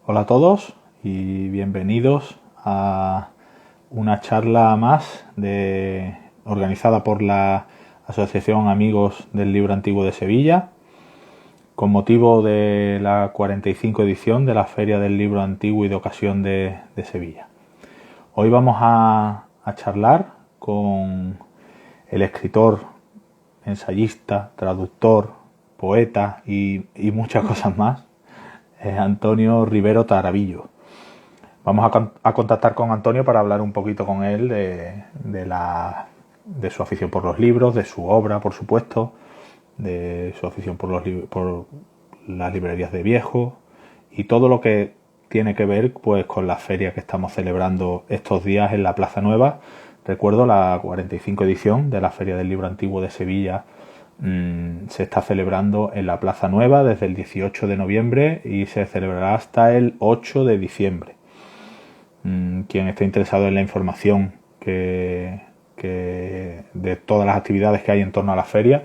Hola a todos y bienvenidos a una charla más organizada por la Asociación Amigos del Libro Antiguo de Sevilla con motivo de la 45 edición de la Feria del Libro Antiguo y de Ocasión de Sevilla. Hoy vamos a charlar con el escritor, ensayista, traductor, poeta y muchas cosas más, Antonio Rivero Tarabillo. Vamos a contactar con Antonio para hablar un poquito con él de su afición por los libros, de su obra, por supuesto, de su afición por las librerías de viejo y todo lo que tiene que ver pues con la feria que estamos celebrando estos días en la Plaza Nueva. Recuerdo la 45 edición de la Feria del Libro Antiguo de Sevilla. Se está celebrando en la Plaza Nueva desde el 18 de noviembre y se celebrará hasta el 8 de diciembre. Quien esté interesado en la información de todas las actividades que hay en torno a la feria,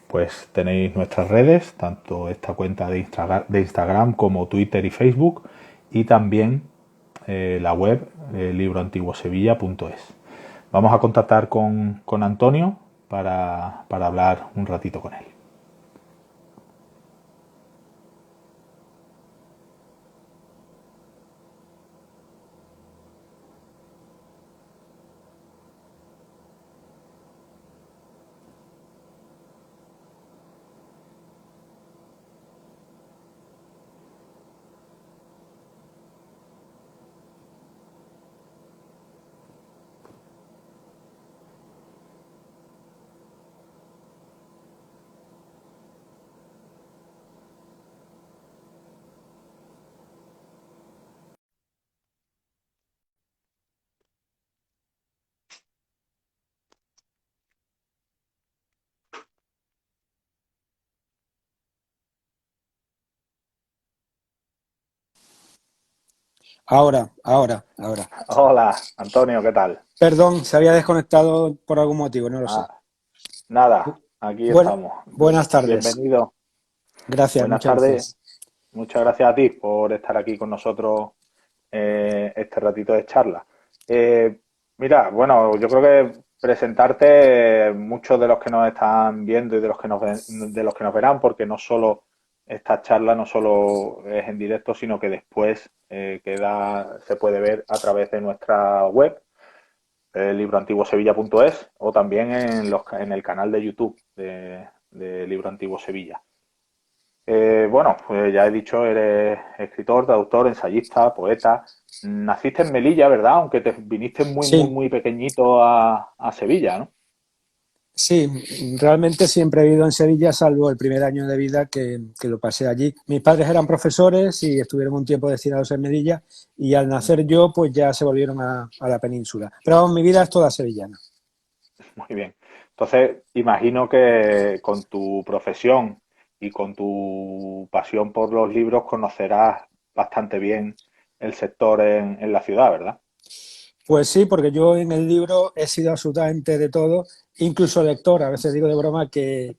pues tenéis nuestras redes, tanto esta cuenta de Instagram como Twitter y Facebook, y también la web libroantiguosevilla.es. Vamos a contactar con Antonio para hablar un ratito con él. Ahora. Hola, Antonio, ¿qué tal? Perdón, se había desconectado por algún motivo, no lo sé. Ah, nada, aquí Bueno, estamos. buenas tardes. Bienvenido. Gracias, Buenas muchas tardes. gracias. Muchas gracias a ti por estar aquí con nosotros este ratito de charla. Eh, Mira, bueno, yo creo que presentarte muchos de los que nos están viendo y de los que de los que nos verán, porque no solo esta charla no solo es en directo, sino que después se puede ver a través de nuestra web, libroantiguosevilla.es, o también en el canal de YouTube de Libro Antiguo Sevilla. Bueno, pues ya he dicho, eres escritor, traductor, ensayista, poeta. Naciste en Melilla, ¿verdad? Aunque te viniste Sí, muy pequeñito a Sevilla, ¿no? sí, realmente siempre he vivido en Sevilla, salvo el primer año de vida que lo pasé allí. Mis padres eran profesores y estuvieron un tiempo destinados en Melilla y al nacer yo, pues ya se volvieron a la península. Pero vamos, mi vida es toda sevillana. Muy bien. Entonces, imagino que con tu profesión y con tu pasión por los libros conocerás bastante bien el sector en la ciudad, ¿verdad? Pues sí, porque yo en el libro he sido absolutamente de todo, incluso lector. A veces digo de broma que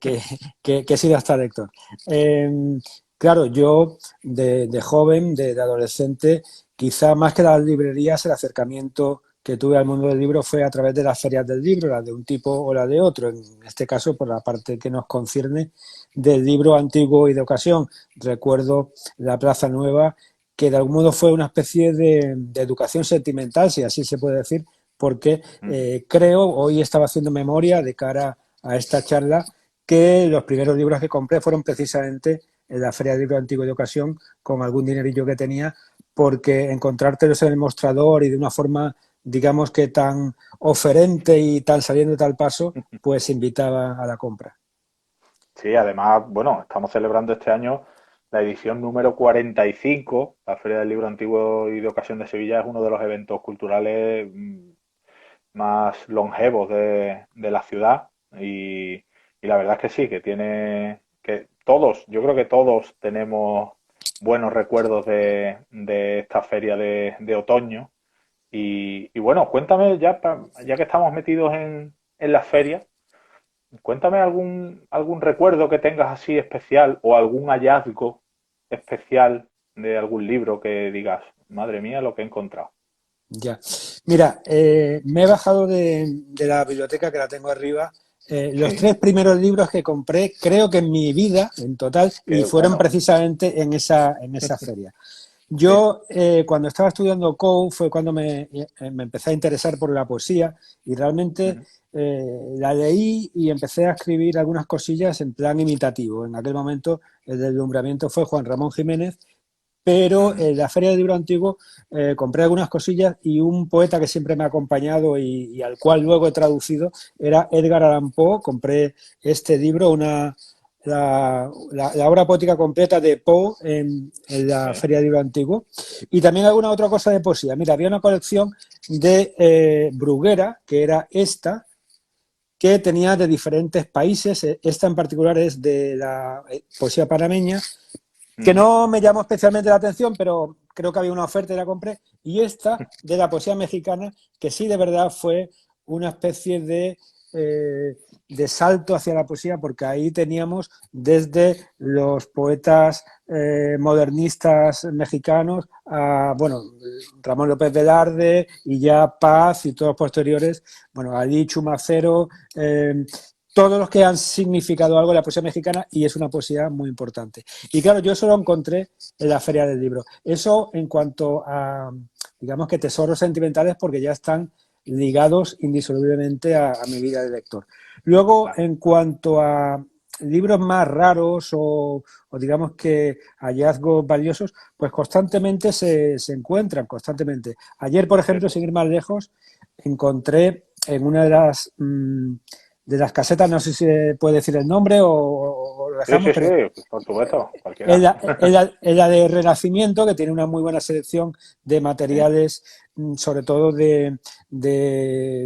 he sido hasta lector. Eh, claro, yo de joven, de adolescente, quizá más que las librerías, el acercamiento que tuve al mundo del libro fue a través de las ferias del libro, la de un tipo o la de otro. En este caso, por la parte que nos concierne del libro antiguo y de ocasión. Recuerdo la Plaza Nueva, que de algún modo fue una especie de educación sentimental, si así se puede decir, porque Ujú. creo, hoy estaba haciendo memoria de cara a esta charla, que los primeros libros que compré fueron precisamente en la Feria del Libro Antiguo de Ocasión, con algún dinerillo que tenía, porque encontrártelos en el mostrador y de una forma, digamos que tan oferente y tan saliendo de tal paso, pues invitaba a la compra. Sí, además, bueno, estamos celebrando este año la edición número 45. La Feria del Libro Antiguo y de Ocasión de Sevilla es uno de los eventos culturales más longevos de la ciudad y la verdad es que sí, que tiene, que todos, yo creo que todos tenemos buenos recuerdos de esta feria de otoño. Y bueno, cuéntame ya que estamos metidos en la feria. Cuéntame algún recuerdo que tengas así especial o algún hallazgo especial de algún libro que digas, madre mía, lo que he encontrado? Ya. Mira, me he bajado de la biblioteca que la tengo arriba. Los Sí, 3 primeros libros que compré, creo que en mi vida, en total, y qué fueron bueno. precisamente en esa feria. Sí. Yo, cuando estaba estudiando COU, fue cuando me empecé a interesar por la poesía y realmente Ujú, la leí y empecé a escribir algunas cosillas en plan imitativo. En aquel momento el deslumbramiento fue Juan Ramón Jiménez, pero ujú, en la Feria del Libro Antiguo compré algunas cosillas y un poeta que siempre me ha acompañado y al cual luego he traducido era Edgar Allan Poe. Compré este libro, la obra poética completa de Poe en la sí. Feria del Libro Antiguo, y también alguna otra cosa de poesía. Mira, había una colección de Bruguera, que era esta, que tenía de diferentes países. Esta en particular es de la poesía panameña, que Ujú, no me llamó especialmente la atención, pero creo que había una oferta y la compré. Y esta de la poesía mexicana, que sí de verdad fue una especie de salto hacia la poesía, porque ahí teníamos desde los poetas modernistas mexicanos a, bueno, Ramón López Velarde y ya Paz y todos posteriores, bueno, Ali Chumacero, todos los que han significado algo en la poesía mexicana, y es una poesía muy importante. Y claro, yo eso lo encontré en la Feria del Libro. Eso en cuanto a, digamos que tesoros sentimentales, porque ya están ligados indisolublemente a mi vida de lector. Luego, claro. en cuanto a libros más raros o digamos que hallazgos valiosos, pues constantemente se encuentran, constantemente. Ayer, por Sí, ejemplo, sí. sin ir más lejos, encontré en una de las casetas, no sé si se puede decir el nombre o lo Sí, dejamos, sí, sí, pero por supuesto, cualquiera. en la de Renacimiento, que tiene una muy buena selección de Sí. materiales, sobre todo de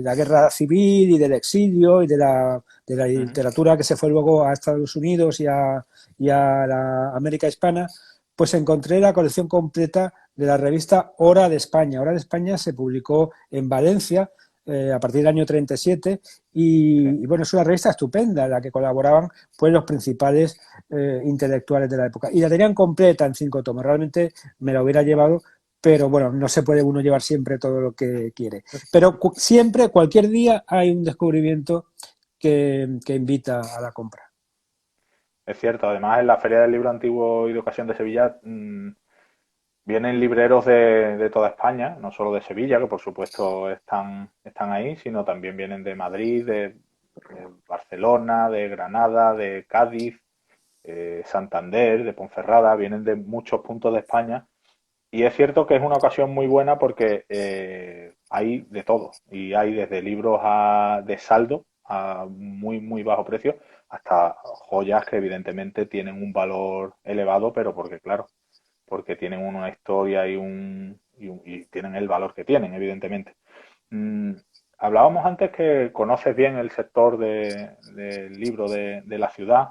la guerra civil y del exilio y de la Ujú, literatura que se fue luego a Estados Unidos y a la América Hispana. Pues encontré la colección completa de la revista Hora de España. Hora de España se publicó en Valencia a partir del año 37 sí. y bueno, es una revista estupenda en la que colaboraban pues los principales intelectuales de la época. Y la tenían completa en 5 tomos. Realmente me la hubiera Vale. llevado, pero bueno, no se puede uno llevar siempre todo lo que quiere. Pero siempre, cualquier día, hay un descubrimiento que invita a la compra. Es cierto, además en la Feria del Libro Antiguo y de Ocasión de Sevilla vienen libreros de toda España, no solo de Sevilla, que por supuesto están ahí, sino también vienen de Madrid, de Barcelona, de Granada, de Cádiz, Santander, de Ponferrada, vienen de muchos puntos de España. Y es cierto que es una ocasión muy buena porque hay de todo. Y hay desde libros de saldo a muy, muy bajo precio hasta joyas que evidentemente tienen un valor elevado, pero porque, claro, porque tienen una historia y tienen el valor que tienen, evidentemente. Mm, Hablábamos antes que conoces bien el sector del libro de la ciudad.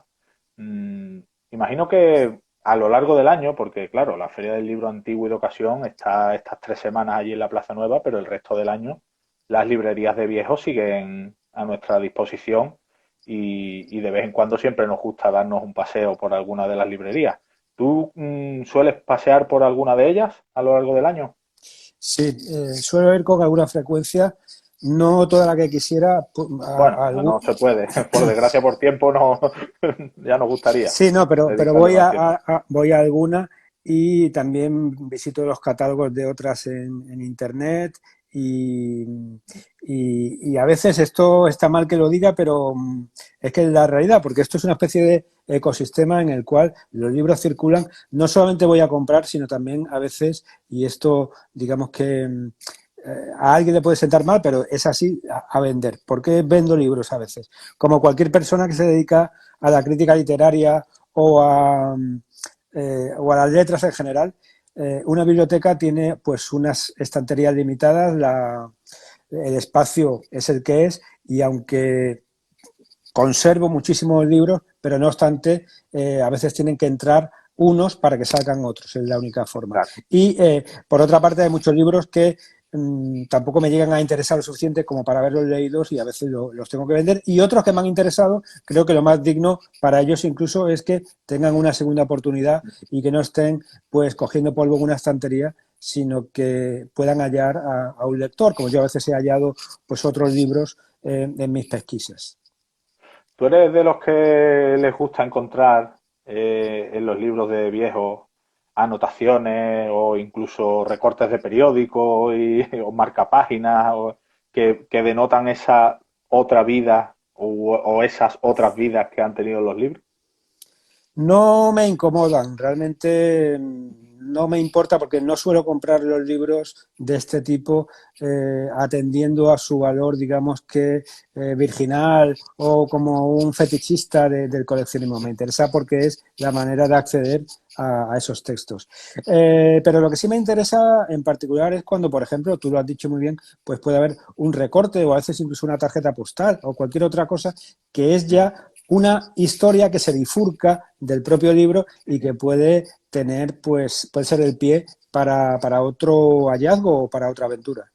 Mm, Imagino que a lo largo del año, porque claro, la Feria del Libro Antiguo y de Ocasión está estas 3 semanas allí en la Plaza Nueva, pero el resto del año las librerías de viejos siguen a nuestra disposición y de vez en cuando siempre nos gusta darnos un paseo por alguna de las librerías. ¿Tú sueles pasear por alguna de ellas a lo largo del año? Sí, suelo ir con alguna frecuencia, no toda la que quisiera. Bueno, no se puede. Por desgracia, por tiempo no, ya nos gustaría Sí, no, pero dedicarle voy más tiempo. voy a alguna, y también visito los catálogos de otras en internet, y, y a veces esto está mal que lo diga, pero es que es la realidad, porque esto es una especie de ecosistema en el cual los libros circulan. No solamente voy a comprar, sino también a veces, y esto digamos que a alguien le puede sentar mal, pero es así, a vender. ¿Por qué vendo libros a veces? Como cualquier persona que se dedica a la crítica literaria o a las letras en general, una biblioteca tiene pues unas estanterías limitadas, el espacio es el que es, y aunque conservo muchísimos libros, pero no obstante, a veces tienen que entrar unos para que salgan otros, es la única forma. Claro. Y por otra parte hay muchos libros que tampoco me llegan a interesar lo suficiente como para haberlos leídos y a veces los tengo que vender. Y otros que me han interesado, creo que lo más digno para ellos incluso es que tengan una segunda oportunidad y que no estén pues cogiendo polvo en una estantería, sino que puedan hallar a un lector, como yo a veces he hallado pues otros libros en mis pesquisas. ¿Tú eres de los que les gusta encontrar en los libros de viejos anotaciones o incluso recortes de periódico o marcapáginas que denotan esa otra vida o esas otras vidas que han tenido los libros? No me incomodan, realmente no me importa porque no suelo comprar los libros de este tipo atendiendo a su valor, digamos que virginal o como un fetichista del coleccionismo. Me interesa porque es la manera de acceder a esos textos. Pero lo que sí me interesa en particular es cuando, por ejemplo, tú lo has dicho muy bien, pues puede haber un recorte o a veces incluso una tarjeta postal o cualquier otra cosa que es ya una historia que se bifurca del propio libro y que puede tener, pues, puede ser el pie para otro hallazgo o para otra aventura.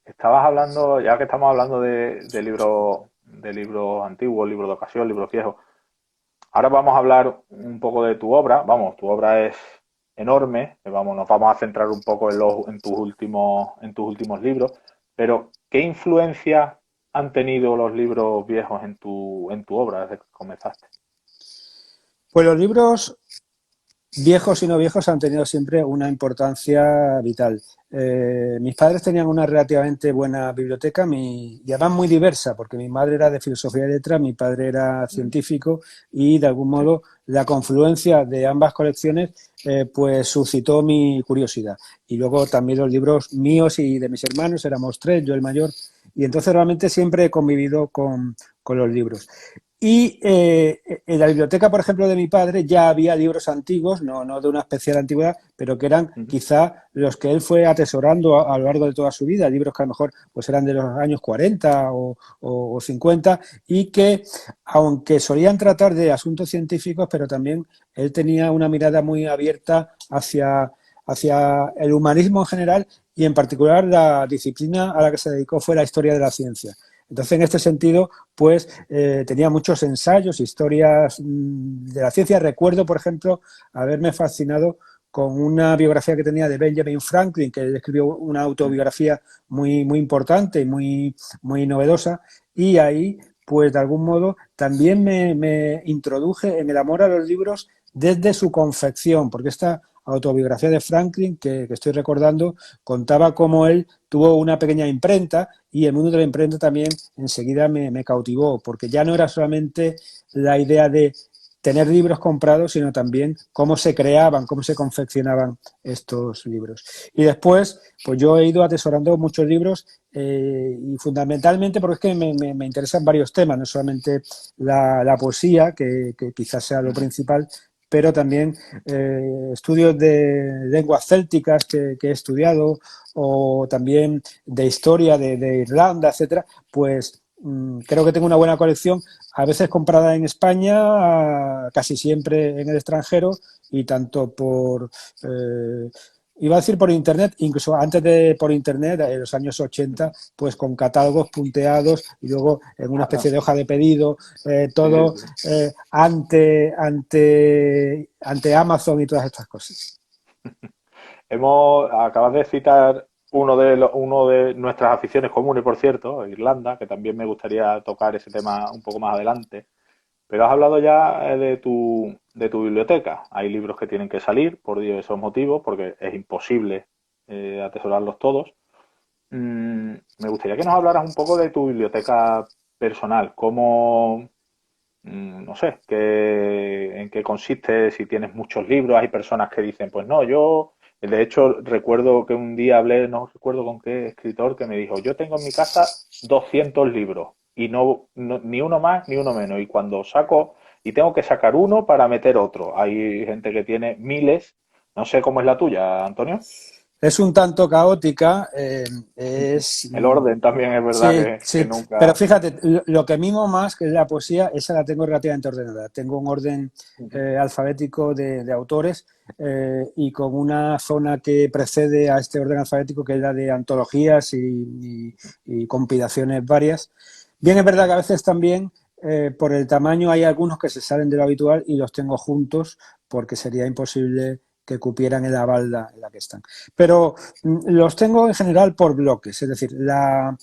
Estabas hablando, ya que estamos hablando de libros antiguos, libros de ocasión, libros viejos. Ahora vamos a hablar un poco de tu obra. Vamos, tu obra es enorme. Vamos, nos vamos a centrar un poco en tus últimos libros. Pero, ¿qué influencia han tenido los libros viejos en tu obra desde que comenzaste? Pues los libros viejos y no viejos han tenido siempre una importancia vital. Mis padres tenían una relativamente buena biblioteca y además muy diversa, porque mi madre era de filosofía y letras, mi padre era Mm, científico y de algún sí. modo la confluencia de ambas colecciones pues suscitó mi curiosidad. Y luego también los libros míos y de mis hermanos, éramos tres, yo el mayor, y entonces realmente siempre he convivido con los libros. Y en la biblioteca, por ejemplo, de mi padre ya había libros antiguos, no de una especial antigüedad, pero que eran Ujú. quizá los que él fue atesorando a lo largo de toda su vida, libros que a lo mejor pues eran de los años 40 o 50 y que, aunque solían tratar de asuntos científicos, pero también él tenía una mirada muy abierta hacia el humanismo en general y en particular la disciplina a la que se dedicó fue la historia de la ciencia. Entonces, en este sentido, pues tenía muchos ensayos, historias de la ciencia. Recuerdo, por ejemplo, haberme fascinado con una biografía que tenía de Benjamin Franklin, que escribió una autobiografía muy importante y muy novedosa, y ahí, pues de algún modo, también me introduje en el amor a los libros desde su confección, porque esta autobiografía de Franklin, que estoy recordando, contaba cómo él tuvo una pequeña imprenta y el mundo de la imprenta también enseguida me cautivó, porque ya no era solamente la idea de tener libros comprados, sino también cómo se creaban, cómo se confeccionaban estos libros. Y después, pues yo he ido atesorando muchos libros y fundamentalmente porque es que me interesan varios temas, no solamente la poesía, que quizás sea lo principal, pero también estudios de lenguas célticas que he estudiado o también de historia de Irlanda, etcétera, pues creo que tengo una buena colección, a veces comprada en España, casi siempre en el extranjero y tanto iba a decir por internet, incluso antes de por internet, en los años 80, pues con catálogos punteados y luego en una especie Ajá. de hoja de pedido, Sí, todo sí. ante Amazon y todas estas cosas. Acabas de citar uno de nuestras aficiones comunes, por cierto, Irlanda, que también me gustaría tocar ese tema un poco más adelante. Pero has hablado ya de tu biblioteca. Hay libros que tienen que salir por esos motivos, porque es imposible atesorarlos todos. Me gustaría que nos hablaras un poco de tu biblioteca personal, cómo, no sé, en qué consiste, si tienes muchos libros. Hay personas que dicen, pues no, yo, de hecho, recuerdo que un día hablé, no recuerdo con qué escritor, que me dijo, yo tengo en mi casa 200 libros y ni uno más ni uno menos. Y cuando saco, y tengo que sacar uno para meter otro. Hay gente que tiene miles. No sé cómo es la tuya, Antonio. Es un tanto caótica, El orden también es verdad sí, que sí, pero nunca... fíjate, lo que mimo más, que es la poesía, esa la tengo relativamente ordenada. Tengo un orden alfabético de autores y con una zona que precede a este orden alfabético, que es la de antologías y compilaciones varias. Bien, es verdad que a veces también por el tamaño hay algunos que se salen de lo habitual y los tengo juntos porque sería imposible que cupieran en la balda en la que están. Pero los tengo en general por bloques, es decir, la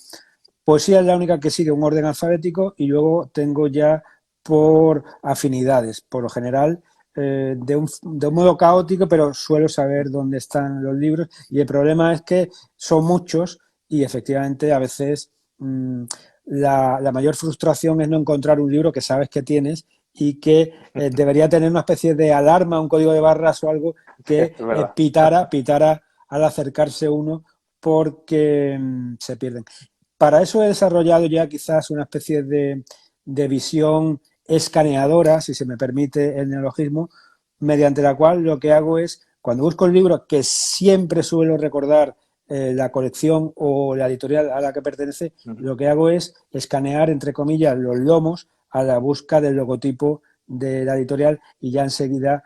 poesía es la única que sigue un orden alfabético y luego tengo ya por afinidades, por lo general de un modo caótico, pero suelo saber dónde están los libros y el problema es que son muchos y efectivamente a veces la mayor frustración es no encontrar un libro que sabes que tienes y que debería tener una especie de alarma, un código de barras o algo Sí, que es verdad. pitara al acercarse uno porque se pierden. Para eso he desarrollado ya quizás una especie de visión escaneadora, si se me permite el neologismo, mediante la cual lo que hago es, cuando busco el libro, que siempre suelo recordar la colección o la editorial a la que pertenece, lo que hago es escanear, entre comillas, los lomos a la busca del logotipo de la editorial y ya enseguida,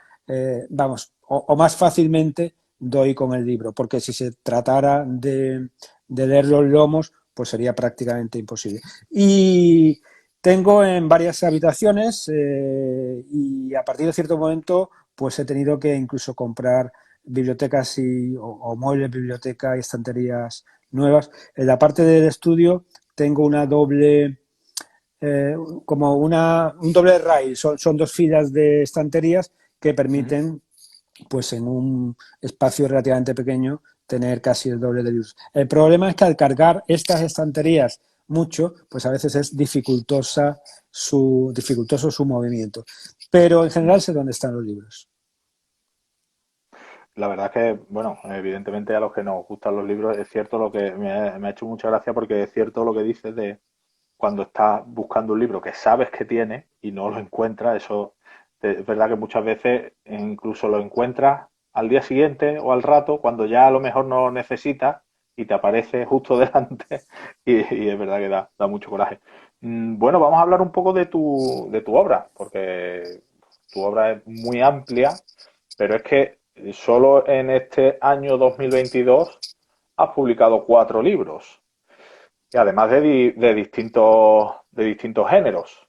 vamos, o más fácilmente doy con el libro, porque si se tratara de leer los lomos, pues sería prácticamente imposible. Y tengo en varias habitaciones y a partir de cierto momento pues he tenido que incluso comprar bibliotecas o muebles, biblioteca y estanterías nuevas. En la parte del estudio tengo una doble, como un doble rail, son dos filas de estanterías que permiten pues en un espacio relativamente pequeño tener casi el doble de libros. El problema es que al cargar estas estanterías mucho, pues a veces es dificultoso su movimiento. Pero en general sé dónde están los libros. La verdad es que, bueno, evidentemente a los que nos gustan los libros es cierto lo que me ha hecho mucha gracia porque es cierto lo que dices de cuando estás buscando un libro que sabes que tiene y no lo encuentras, eso es verdad que muchas veces incluso lo encuentras al día siguiente o al rato cuando ya a lo mejor no lo necesitas y te aparece justo delante y es verdad que da mucho coraje. Bueno, vamos a hablar un poco de tu obra, porque tu obra es muy amplia, pero es que solo en este año 2022 has publicado 4 libros. Y además de distintos géneros.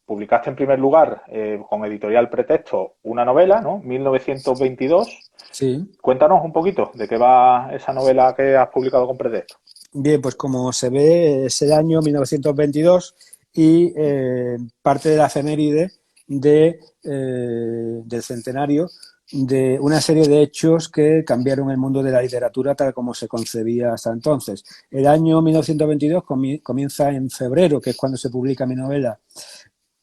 Publicaste en primer lugar con Editorial Pretexto una novela, ¿no? 1922. Sí. Cuéntanos un poquito de qué va esa novela que has publicado con Pretexto. Bien, pues como se ve, es el año 1922 y parte de la efeméride del centenario de una serie de hechos que cambiaron el mundo de la literatura tal como se concebía hasta entonces. El año 1922 comienza en febrero, que es cuando se publica mi novela,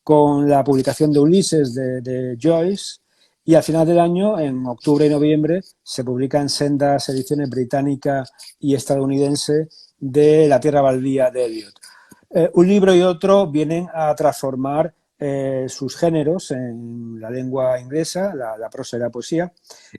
con la publicación de Ulises de Joyce, y al final del año, en octubre y noviembre, se publican sendas ediciones británica y estadounidense de La Tierra Baldía de Eliot. Un libro y otro vienen a transformar sus géneros en la lengua inglesa, la prosa y la poesía,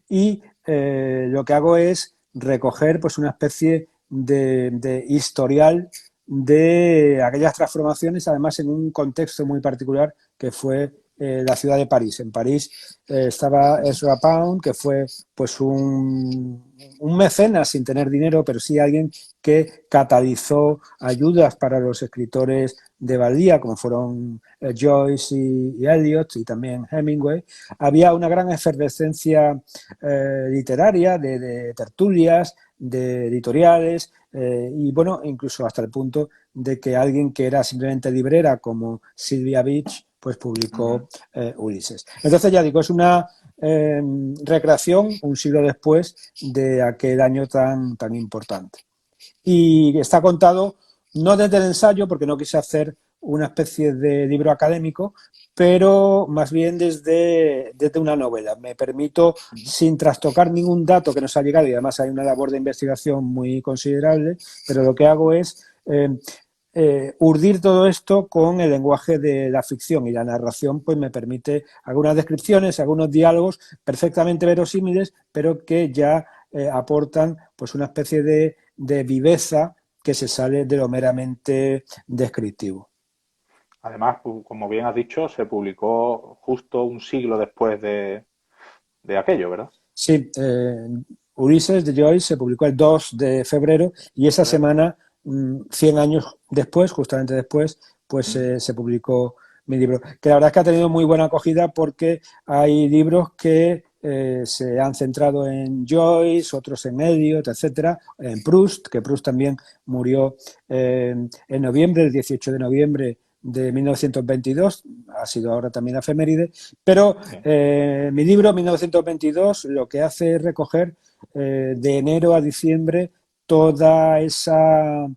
y lo que hago es recoger pues, una especie de historial de aquellas transformaciones, además en un contexto muy particular que fue la ciudad de París. En París estaba Ezra Pound, que fue pues un mecenas sin tener dinero, pero sí alguien que catalizó ayudas para los escritores de Baldía, como fueron Joyce y Eliot, y también Hemingway. Había una gran efervescencia literaria, de tertulias, de editoriales, y bueno, incluso hasta el punto de que alguien que era simplemente librera como Sylvia Beach, pues Uh -huh. publicó Ulises. Entonces ya digo, es una recreación un siglo después de aquel año tan importante. Y está contado no desde el ensayo, porque no quise hacer una especie de libro académico, pero más bien desde una novela. Me permito, sin trastocar ningún dato que nos ha llegado, y además hay una labor de investigación muy considerable, pero lo que hago es urdir todo esto con el lenguaje de la ficción, y la narración pues me permite algunas descripciones, algunos diálogos perfectamente verosímiles, pero que ya aportan pues una especie de viveza que se sale de lo meramente descriptivo. Además, como bien has dicho, se publicó justo un siglo después de aquello, ¿verdad? Sí, Ulises de Joyce se publicó el 2 de febrero y esa Febrero. semana, 100 años después, justamente después, pues Mm. se publicó mi libro. Que la verdad es que ha tenido muy buena acogida porque hay libros que se han centrado en Joyce, otros en Eliot, etcétera, en Proust, que Proust también murió en noviembre, el 18 de noviembre de 1922, ha sido ahora también efeméride, pero Sí. mi libro, 1922, lo que hace es recoger de enero a diciembre toda esa,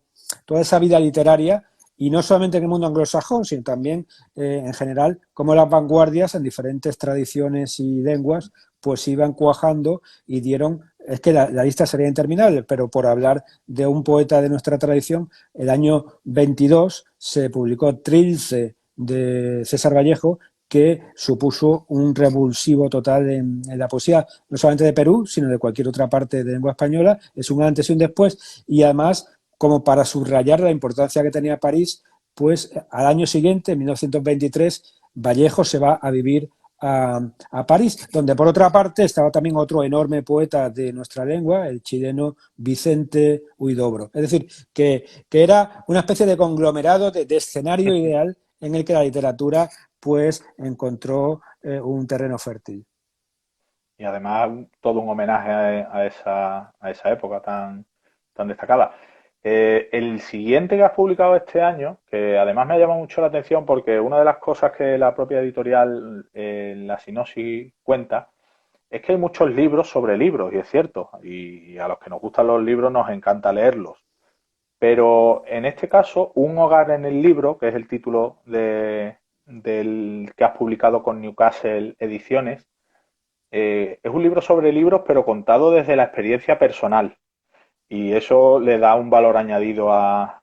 toda esa vida literaria y no solamente en el mundo anglosajón, sino también en general, cómo las vanguardias en diferentes tradiciones y lenguas pues iban cuajando y dieron, es que la lista sería interminable, pero por hablar de un poeta de nuestra tradición, el año 22 se publicó Trilce de César Vallejo, que supuso un revulsivo total en la poesía, no solamente de Perú, sino de cualquier otra parte de lengua española. Es un antes y un después, y además, como para subrayar la importancia que tenía París, pues al año siguiente, en 1923, Vallejo se va a vivir a París, donde por otra parte estaba también otro enorme poeta de nuestra lengua, el chileno Vicente Huidobro. Es decir, que era una especie de conglomerado de escenario ideal en el que la literatura pues encontró un terreno fértil. Y además todo un homenaje a esa época tan destacada. El siguiente que has publicado este año, que además me ha llamado mucho la atención porque una de las cosas que la propia editorial en la sinopsis cuenta es que hay muchos libros sobre libros, y es cierto, y a los que nos gustan los libros nos encanta leerlos. Pero en este caso, Un hogar en el libro, que es el título del que has publicado con Newcastle Ediciones, es un libro sobre libros, pero contado desde la experiencia personal. Y eso le da un valor añadido a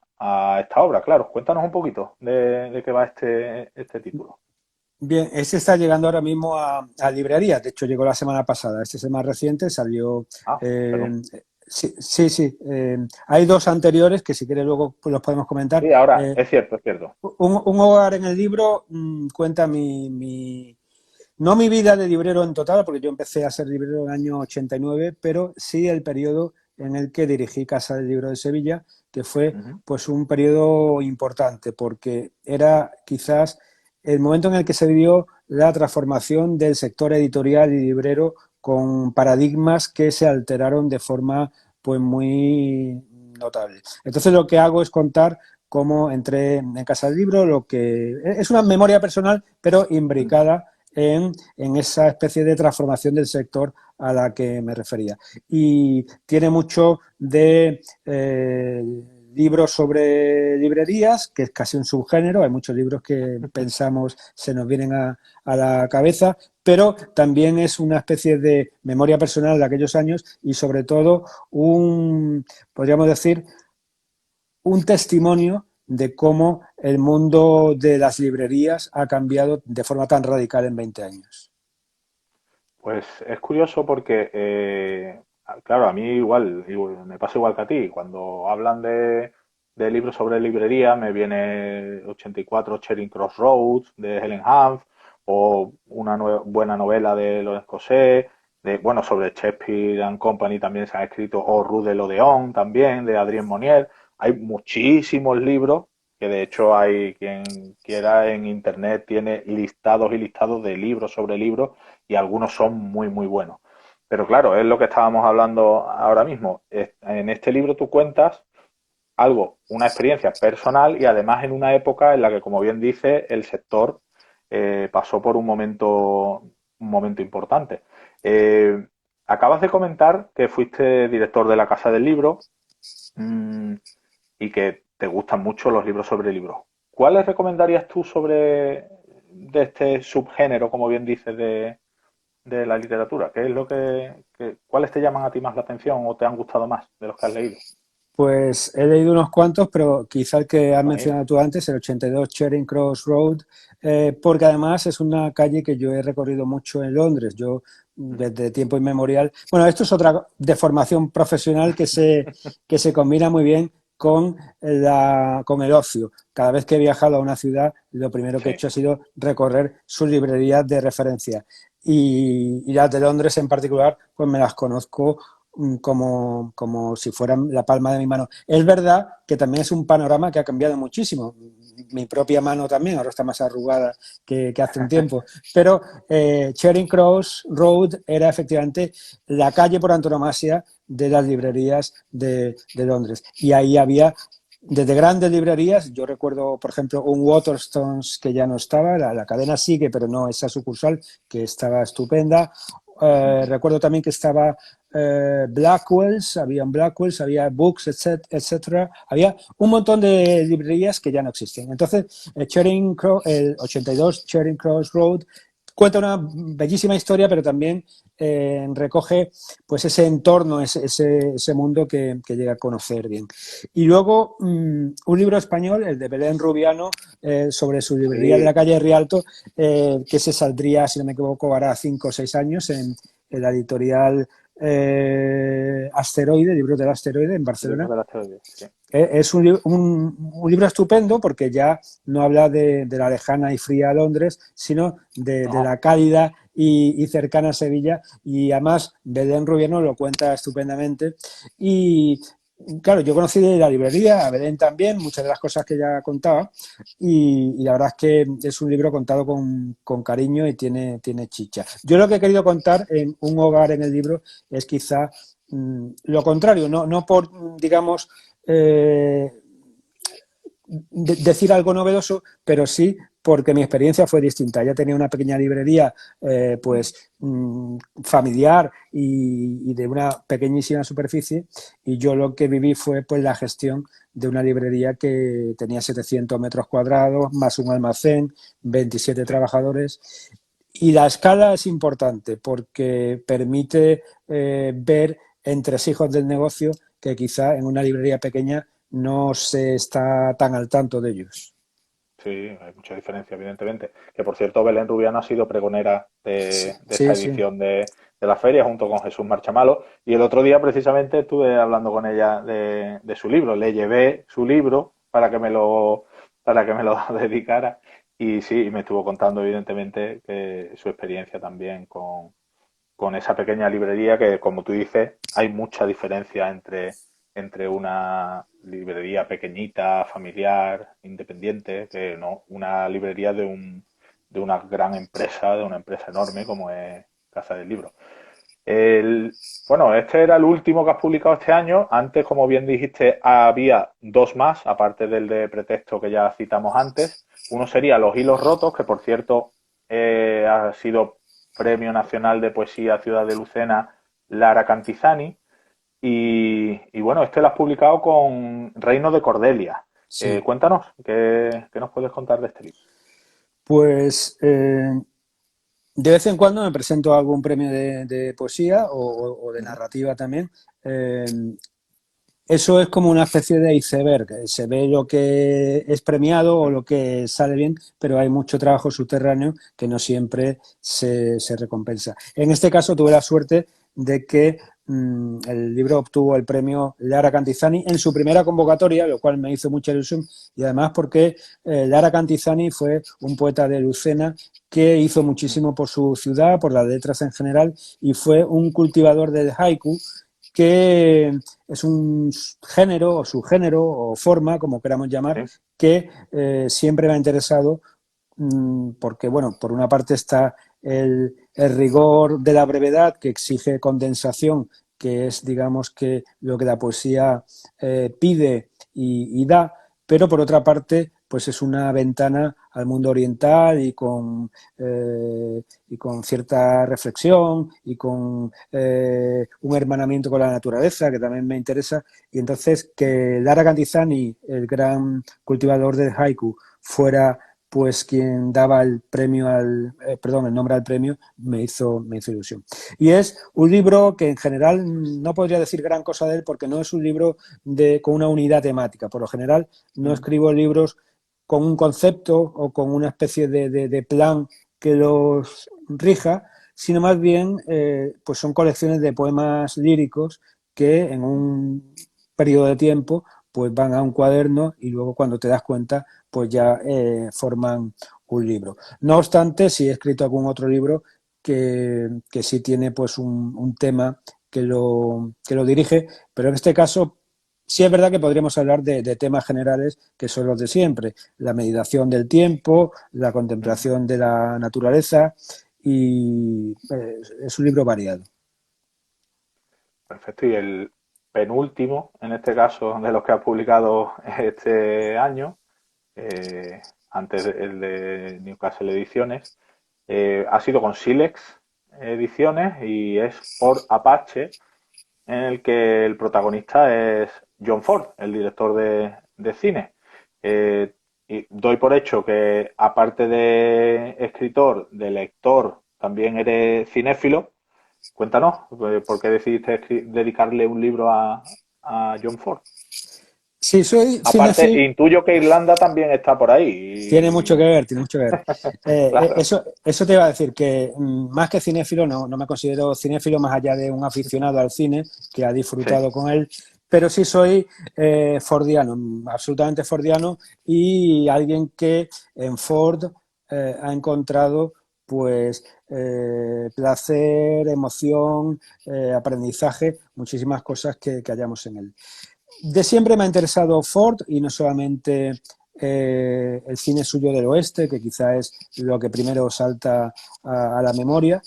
esta obra. Claro, cuéntanos un poquito de qué va este título. Bien, este está llegando ahora mismo a librerías. De hecho, llegó la semana pasada. Este es el más reciente, salió. Ah, eh, perdón. sí, sí, sí. Hay dos anteriores que si quieres luego pues, los podemos comentar. Sí, ahora, es cierto, es cierto. Un hogar en el libro cuenta no mi vida de librero en total, porque yo empecé a ser librero en el año 89, pero sí el periodo en el que dirigí Casa del Libro de Sevilla, que fue Ujú. pues un periodo importante, porque era quizás el momento en el que se vivió la transformación del sector editorial y librero con paradigmas que se alteraron de forma pues muy notable. Entonces lo que hago es contar cómo entré en Casa del Libro, lo que es una memoria personal, pero Mm. imbricada en esa especie de transformación del sector a la que me refería. Y tiene mucho de libros sobre librerías, que es casi un subgénero, hay muchos libros que pensamos se nos vienen a la cabeza, pero también es una especie de memoria personal de aquellos años y sobre todo podríamos decir, un testimonio de cómo el mundo de las librerías ha cambiado de forma tan radical en 20 años. Pues es curioso porque, claro, a mí me pasa igual que a ti. Cuando hablan de libros sobre librería, me viene 84 Charing Cross Roads de Helen Hunt o una buena novela de los escocés. Bueno, sobre Shakespeare and Company también se ha escrito, o Rue de l'Odéon también, de Adrien Monnier. Hay muchísimos libros que de hecho hay quien quiera en internet tiene listados y listados de libros sobre libros y algunos son muy, muy buenos. Pero claro, es lo que estábamos hablando ahora mismo. En este libro tú cuentas algo, una experiencia personal y además en una época en la que, como bien dice, el sector pasó por un momento importante. Eh, Acabas de comentar que fuiste director de la Casa del Libro mmm, y que te gustan mucho los libros sobre libros. ¿Cuáles recomendarías tú de este subgénero, como bien dices, de la literatura? ¿Qué es cuáles te llaman a ti más la atención o te han gustado más de los que has leído? Pues he leído unos cuantos, pero quizá el que has Pues mencionado tú antes, el 82 Charing Cross Road, porque además es una calle que yo he recorrido mucho en Londres. Yo, desde tiempo inmemorial. Bueno, esto es otra deformación profesional que se combina muy bien con el ocio. Cada vez que he viajado a una ciudad, lo primero que he sí, hecho ha sido recorrer sus librerías de referencia. Y las de Londres en particular, pues me las conozco como si fueran la palma de mi mano. Es verdad que también es un panorama que ha cambiado muchísimo. Mi propia mano también, ahora está más arrugada que hace un tiempo. Pero Charing Cross Road era efectivamente la calle por antonomasia de las librerías de Londres. Y ahí había desde grandes librerías, yo recuerdo, por ejemplo, un Waterstones que ya no estaba, la cadena sigue, pero no esa sucursal, que estaba estupenda. Recuerdo también que estaba Blackwells, había Books, etcétera. Había un montón de librerías que ya no existen. Entonces, el 82 Charing Cross Road cuenta una bellísima historia, pero también recoge pues ese entorno, ese mundo que llega a conocer bien. Y luego un libro español, el de Belén Rubiano, sobre su librería de la sí, calle Rialto, que se saldría, si no me equivoco, hará 5 o 6 años en la editorial Asteroide, Libros del Asteroide, en libro Barcelona. de las teorías, sí. Es un libro estupendo porque ya no habla de la lejana y fría Londres, sino de No, la cálida y cercana Sevilla. Y además Belén Rubiano lo cuenta estupendamente. Y claro, yo conocí la librería, a Belén también, muchas de las cosas que ella contaba. Y la verdad es que es un libro contado con cariño y tiene chicha. Yo lo que he querido contar en Un hogar en el libro es quizá lo contrario, no por, digamos, eh, decir algo novedoso, pero sí porque mi experiencia fue distinta. Ya tenía una pequeña librería pues familiar y de una pequeñísima superficie, y yo lo que viví fue pues la gestión de una librería que tenía 700 metros cuadrados, más un almacén, 27 sí. trabajadores. Y la escala es importante porque permite ver entresijos del negocio que quizá en una librería pequeña no se está tan al tanto de ellos. Sí, hay mucha diferencia, evidentemente. Que por cierto, Belén Rubiano ha sido pregonera Sí, de esa sí, sí. edición de la feria junto con Jesús Marchamalo. Y el otro día precisamente estuve hablando con ella de su libro. Le llevé su libro para que me lo dedicara. Y sí, me estuvo contando evidentemente que su experiencia también con esa pequeña librería que, como tú dices, hay mucha diferencia entre una librería pequeñita, familiar, independiente, que no una librería de una gran empresa, de una empresa enorme como es Casa del Libro. El, bueno, este era el último que has publicado este año. Antes, como bien dijiste, había dos más, aparte del de Pretexto que ya citamos antes. Uno sería Los hilos rotos, que por cierto ha sido Premio Nacional de Poesía Ciudad de Lucena Lara Cantizani. Y bueno, este lo has publicado con Reino de Cordelia. Sí. Cuéntanos, ¿qué nos puedes contar de este libro? Pues de vez en cuando me presento a algún premio de poesía o de Ujú. narrativa también. Eh, Eso es como una especie de iceberg. Se ve lo que es premiado o lo que sale bien, pero hay mucho trabajo subterráneo que no siempre se recompensa. En este caso tuve la suerte de que el libro obtuvo el premio Lara Cantizani en su primera convocatoria, lo cual me hizo mucha ilusión, y además porque Lara Cantizani fue un poeta de Lucena que hizo muchísimo por su ciudad, por las letras en general, y fue un cultivador del haiku, que es un género o subgénero o forma, como queramos llamar, Sí, que siempre me ha interesado porque, bueno, por una parte está el rigor de la brevedad que exige condensación, que es, digamos, que lo que la poesía pide y da, pero por otra parte, pues es una ventana al mundo oriental y con cierta reflexión y con un hermanamiento con la naturaleza que también me interesa. Y entonces que Lara Cantizani, el gran cultivador del haiku, fuera pues quien daba el premio el nombre al premio, me hizo ilusión. Y es un libro que en general no podría decir gran cosa de él porque no es un libro con una unidad temática. Por lo general no escribo libros con un concepto o con una especie de plan que los rija, sino más bien pues son colecciones de poemas líricos que en un periodo de tiempo pues van a un cuaderno y luego cuando te das cuenta pues ya forman un libro. No obstante, sí he escrito algún otro libro que sí tiene pues un tema que lo dirige, pero en este caso sí es verdad que podríamos hablar de temas generales que son los de siempre, la meditación del tiempo, la contemplación de la naturaleza y es un libro variado. Perfecto. Y el penúltimo, en este caso, de los que ha publicado este año, antes el de Newcastle Ediciones, ha sido con Silex Ediciones y es por Apache, en el que el protagonista es John Ford, el director de cine. Y doy por hecho que, aparte de escritor, de lector, también eres cinéfilo. Cuéntanos, ¿por qué decidiste dedicarle un libro a John Ford? Sí, soy Aparte, cinéfilo. intuyo que Irlanda también está por Tiene mucho ahí. que ver, tiene mucho que ver. Claro, Eso te iba a decir, que más que cinéfilo, no me considero cinéfilo más allá de un aficionado al cine que ha sí. disfrutado con él, pero sí soy fordiano, absolutamente fordiano y alguien que en Ford ha encontrado pues placer, emoción, aprendizaje, muchísimas cosas que hallamos en él. De siempre me ha interesado Ford y no solamente el cine suyo del oeste, que quizá es lo que primero salta a la memoria,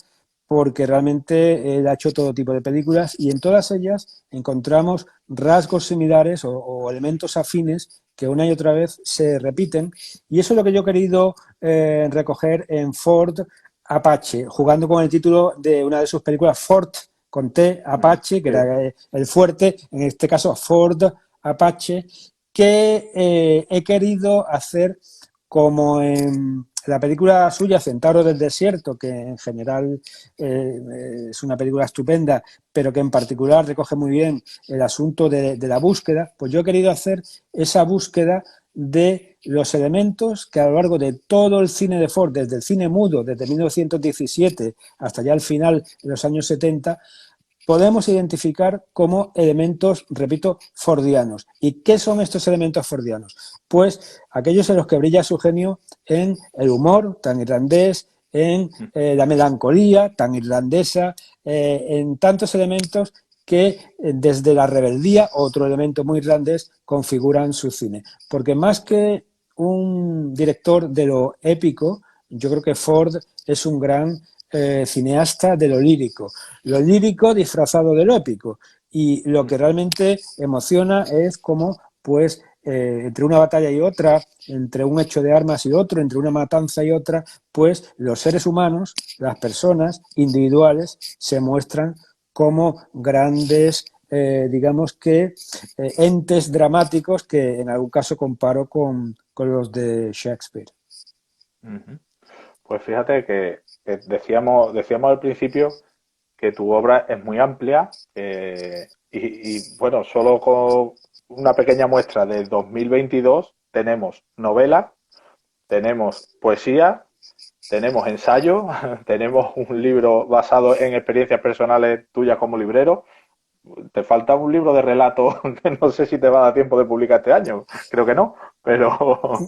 porque realmente él ha hecho todo tipo de películas y en todas ellas encontramos rasgos similares o elementos afines que una y otra vez se repiten. Y eso es lo que yo he querido recoger en Ford Apache, jugando con el título de una de sus películas, Ford con T, Apache, que Sí. era el fuerte, en este caso Ford Apache, que he querido hacer como en la película suya, Centauro del Desierto, que en general es una película estupenda, pero que en particular recoge muy bien el asunto de la búsqueda, pues yo he querido hacer esa búsqueda de los elementos que a lo largo de todo el cine de Ford, desde el cine mudo, desde 1917 hasta ya el final, de los años 70, podemos identificar como elementos, repito, fordianos. ¿Y qué son estos elementos fordianos? Pues aquellos en los que brilla su genio en el humor tan irlandés, en la melancolía tan irlandesa, en tantos elementos que desde la rebeldía, otro elemento muy irlandés, configuran su cine. Porque más que un director de lo épico, yo creo que Ford es un gran cineasta de lo lírico disfrazado de lo épico. Y lo que realmente emociona es cómo, pues, entre una batalla y otra, entre un hecho de armas y otro, entre una matanza y otra, pues los seres humanos, las personas individuales, se muestran como grandes, digamos que, entes dramáticos que en algún caso comparo con los de Shakespeare. Ujú. Pues fíjate que decíamos al principio que tu obra es muy amplia, bueno, solo con una pequeña muestra de 2022 tenemos novela, tenemos poesía, tenemos ensayo, tenemos un libro basado en experiencias personales tuyas como librero. Te falta un libro de relatos que no sé si te va a dar tiempo de publicar este año. Creo que no, pero,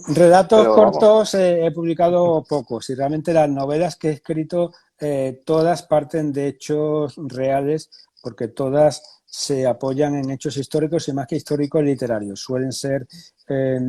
Relatos pero vamos. cortos he publicado pocos y realmente las novelas que he escrito todas parten de hechos reales porque todas se apoyan en hechos históricos y más que históricos literarios. Suelen ser eh,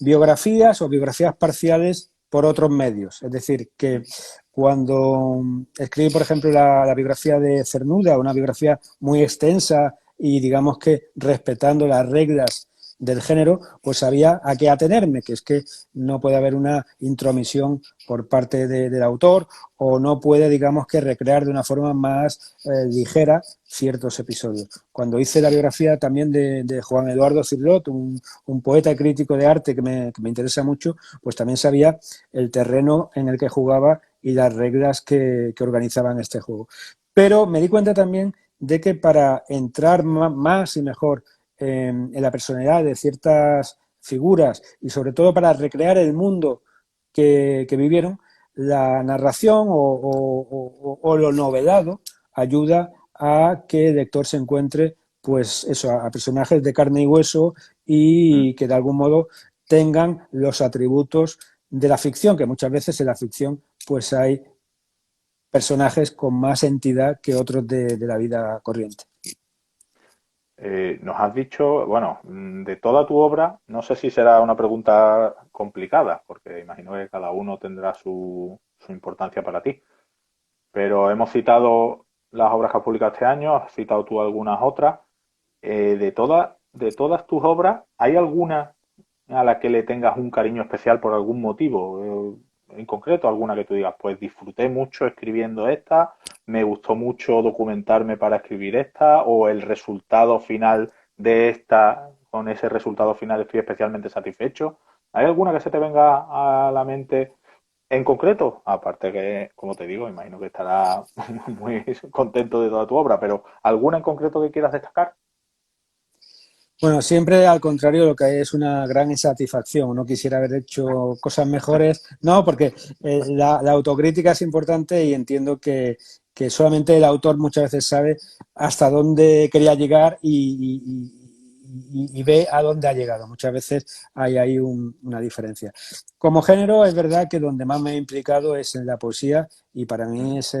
biografías o biografías parciales por otros medios. Es decir, que cuando escribí, por ejemplo, la biografía de Cernuda, una biografía muy extensa y digamos que respetando las reglas del género, pues sabía a qué atenerme, que es que no puede haber una intromisión por parte del autor o no puede, digamos, que recrear de una forma más ligera ciertos episodios. Cuando hice la biografía también de Juan Eduardo Cirlot, un poeta y crítico de arte que me interesa mucho, pues también sabía el terreno en el que jugaba y las reglas que organizaban este juego. Pero me di cuenta también de que para entrar más y mejor en la personalidad de ciertas figuras y sobre todo para recrear el mundo que vivieron, la narración o lo novelado ayuda a que el lector se encuentre pues eso, a personajes de carne y hueso y que de algún modo tengan los atributos de la ficción, que muchas veces en la ficción pues hay personajes con más entidad que otros de la vida corriente. Nos has dicho, bueno, de toda tu obra, no sé si será una pregunta complicada, porque imagino que cada uno tendrá su importancia para ti, pero hemos citado las obras que has publicado este año, has citado tú algunas otras. De todas tus obras, ¿hay alguna a la que le tengas un cariño especial por algún motivo? En concreto, alguna que tú digas, pues disfruté mucho escribiendo esta, me gustó mucho documentarme para escribir esta, o el resultado final de esta, con ese resultado final estoy especialmente satisfecho. ¿Hay alguna que se te venga a la mente en concreto? Aparte que, como te digo, imagino que estarás muy contento de toda tu obra, pero ¿alguna en concreto que quieras destacar? Bueno, siempre al contrario, lo que hay es una gran insatisfacción. Uno quisiera haber hecho cosas mejores. No, porque la autocrítica es importante y entiendo que solamente el autor muchas veces sabe hasta dónde quería llegar y ve a dónde ha llegado. Muchas veces hay ahí una diferencia. Como género, es verdad que donde más me he implicado es en la poesía y para mí es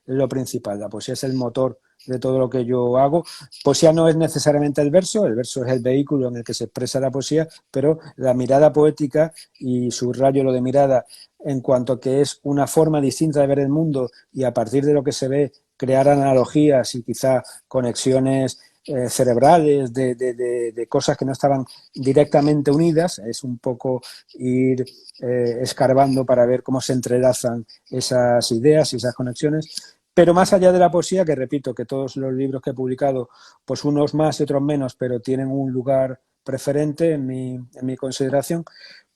lo principal. La poesía es el motor de todo lo que yo hago. Poesía no es necesariamente el verso es el vehículo en el que se expresa la poesía, pero la mirada poética, y subrayo lo de mirada, en cuanto que es una forma distinta de ver el mundo y a partir de lo que se ve crear analogías y quizá conexiones cerebrales de cosas que no estaban directamente unidas, es un poco ir escarbando para ver cómo se entrelazan esas ideas y esas conexiones. Pero más allá de la poesía, que repito que todos los libros que he publicado, pues unos más y otros menos, pero tienen un lugar preferente en mi consideración,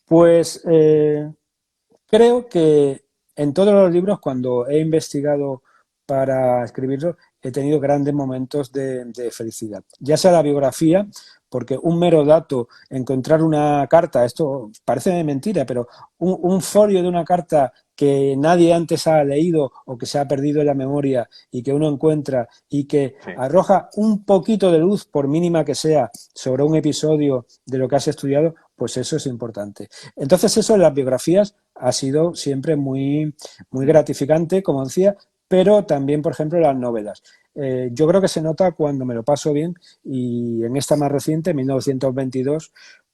pues creo que en todos los libros, cuando he investigado para escribirlos, he tenido grandes momentos de felicidad. Ya sea la biografía, porque un mero dato, encontrar una carta, esto parece mentira, pero un folio de una carta que nadie antes ha leído o que se ha perdido en la memoria y que uno encuentra y que Sí. arroja un poquito de luz, por mínima que sea, sobre un episodio de lo que has estudiado, pues eso es importante. Entonces eso en las biografías ha sido siempre muy gratificante, como decía, pero también, por ejemplo, las novelas. Yo creo que se nota cuando me lo paso bien y en esta más reciente, 1922,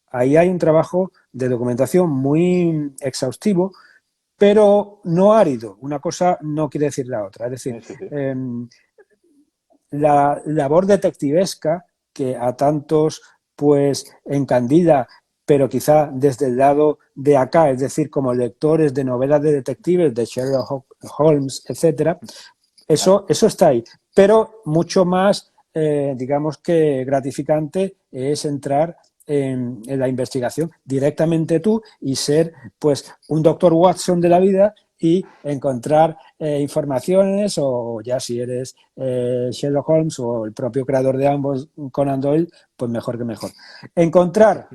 ahí hay un trabajo de documentación muy exhaustivo, pero no árido. Una cosa no quiere decir la otra. Es decir, Sí, sí, sí. la labor detectivesca que a tantos pues encandila, pero quizá desde el lado de acá, es decir, como lectores de novelas de detectives, de Sherlock Holmes, etcétera, Claro. eso está ahí. Pero mucho más, digamos que gratificante es entrar en la investigación directamente tú y ser pues un doctor Watson de la vida y encontrar informaciones o ya si eres Sherlock Holmes o el propio creador de ambos, Conan Doyle, pues mejor que mejor. Encontrar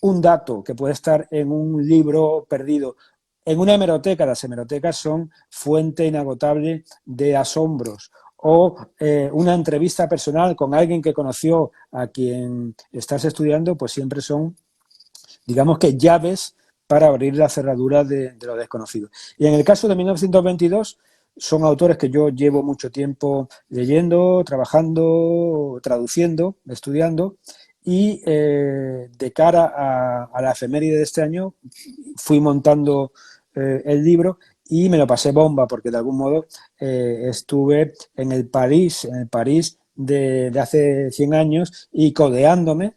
un dato que puede estar en un libro perdido, en una hemeroteca, las hemerotecas son fuente inagotable de asombros, o una entrevista personal con alguien que conoció a quien estás estudiando, pues siempre son, digamos que llaves para abrir la cerradura de lo desconocido. Y en el caso de 1922, son autores que yo llevo mucho tiempo leyendo, trabajando, traduciendo, estudiando, y de cara a la efeméride de este año fui montando el libro y me lo pasé bomba porque de algún modo estuve en el París de hace 100 años y codeándome,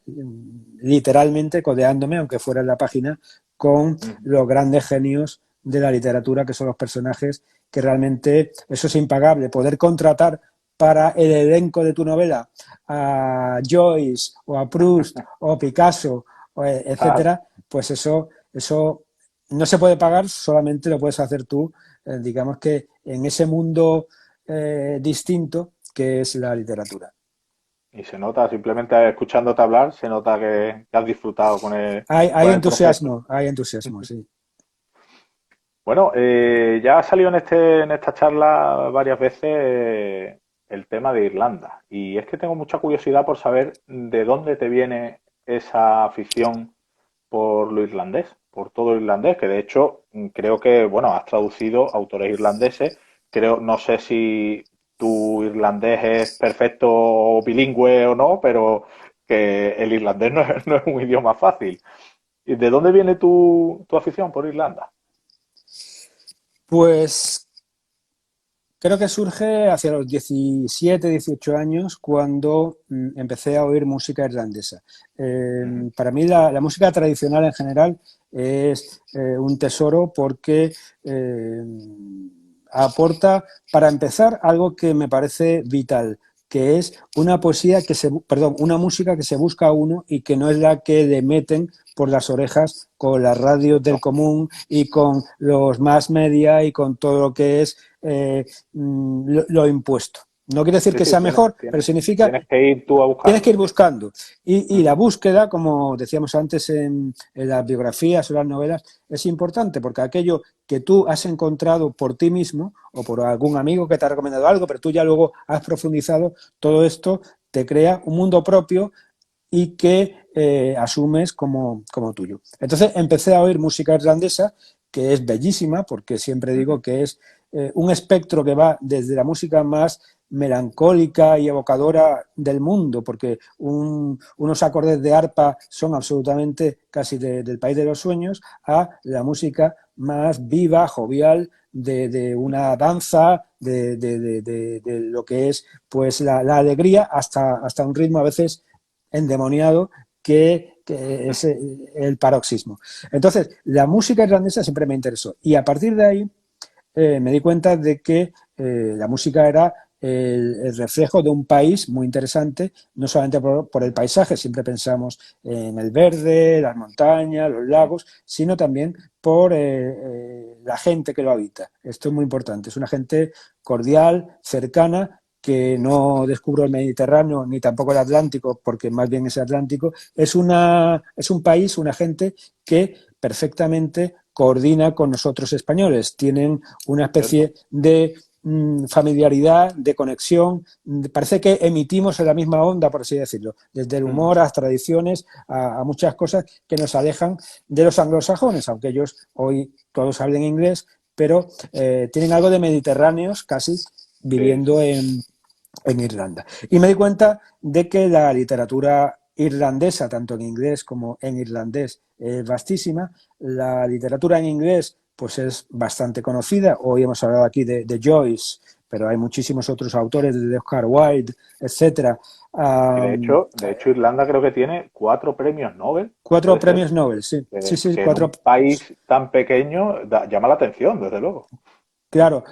literalmente codeándome, aunque fuera en la página, con los grandes genios de la literatura, que son los personajes que realmente eso es impagable. Poder contratar para el elenco de tu novela a Joyce o a Proust o a Picasso, etcétera, pues eso no se puede pagar, solamente lo puedes hacer tú, digamos que en ese mundo distinto que es la literatura. Y se nota, simplemente escuchándote hablar, se nota que has disfrutado con el proceso. Hay entusiasmo, sí. Bueno, ya ha salido en esta charla varias veces el tema de Irlanda. Y es que tengo mucha curiosidad por saber de dónde te viene esa afición por lo irlandés, por todo lo irlandés, que de hecho creo que, bueno, has traducido autores irlandeses. Creo, no sé si tu irlandés es perfecto o bilingüe o no, pero que el irlandés no es un idioma fácil. ¿Y de dónde viene tu afición por Irlanda? Pues creo que surge hacia los 17, 18 años cuando empecé a oír música irlandesa. Para mí la música tradicional en general es un tesoro porque aporta, para empezar, algo que me parece vital, que es una poesía perdón, una música que se busca a uno y que no es la que le meten por las orejas con las radios del común y con los mass media y con todo lo que es lo impuesto. No quiere decir Sí, que sí, sea mejor, pero significa tienes que ir tú a tienes que ir buscarlo. buscando. Y la búsqueda, como decíamos antes en las biografías o las novelas, es importante porque aquello que tú has encontrado por ti mismo o por algún amigo que te ha recomendado algo, pero tú ya luego has profundizado, todo esto te crea un mundo propio y que asumes como tuyo. Entonces empecé a oír música irlandesa, que es bellísima, porque siempre digo que es un espectro que va desde la música más melancólica y evocadora del mundo, porque unos acordes de arpa son absolutamente casi del país de los sueños, a la música más viva, jovial, de una danza, de lo que es pues la alegría, hasta un ritmo a veces endemoniado que es el paroxismo. Entonces, la música irlandesa siempre me interesó y a partir de ahí me di cuenta de que la música era el reflejo de un país muy interesante, no solamente por el paisaje, siempre pensamos en el verde, las montañas, los lagos, sino también por la gente que lo habita. Esto es muy importante, es una gente cordial, cercana, que no descubro el Mediterráneo ni tampoco el Atlántico, porque más bien es Atlántico, es un país, una gente que perfectamente coordina con nosotros españoles. Tienen una especie ¿Cierto? de familiaridad, de conexión. Parece que emitimos en la misma onda, por así decirlo, desde el humor a las tradiciones, a muchas cosas que nos alejan de los anglosajones, aunque ellos hoy todos hablen inglés, pero tienen algo de mediterráneos casi Sí, viviendo en Irlanda. Y me di cuenta de que la literatura irlandesa, tanto en inglés como en irlandés, es vastísima. La literatura en inglés pues es bastante conocida. Hoy hemos hablado aquí de Joyce, pero hay muchísimos otros autores, de Oscar Wilde, etcétera. sí, de hecho Irlanda creo que tiene 4 premios Nobel, 4 puede ser, premios Nobel, sí. Sí, sí, que en un 4. país tan pequeño llama la atención, desde luego. Claro,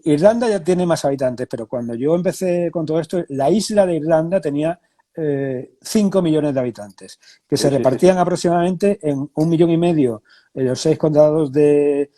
Irlanda ya tiene más habitantes, pero cuando yo empecé con todo esto, la isla de Irlanda tenía 5 millones de habitantes, que se Sí, sí, sí, sí. repartían aproximadamente en 1,5 millones en los 6 condados de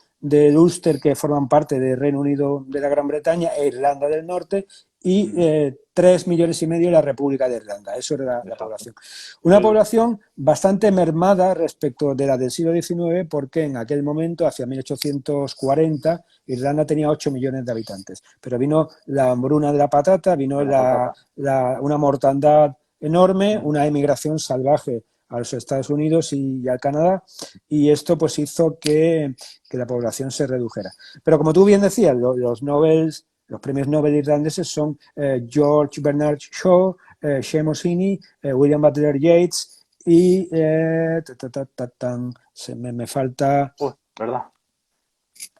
Ulster, que forman parte del Reino Unido de la Gran Bretaña, e Irlanda del Norte, y 3,5 millones la República de Irlanda. Eso era la Exacto. población. Una Sí, sí. población bastante mermada respecto de la del siglo XIX, porque en aquel momento, hacia 1840, Irlanda tenía 8 millones de habitantes. Pero vino la hambruna de la patata, vino De la patata. una mortandad enorme, una emigración salvaje a los Estados Unidos y al Canadá, y esto pues hizo que la población se redujera. Pero como tú bien decías, los premios Nobel irlandeses son George Bernard Shaw, Seamus Heaney, William Butler Yeats y me falta Uy, ¿verdad?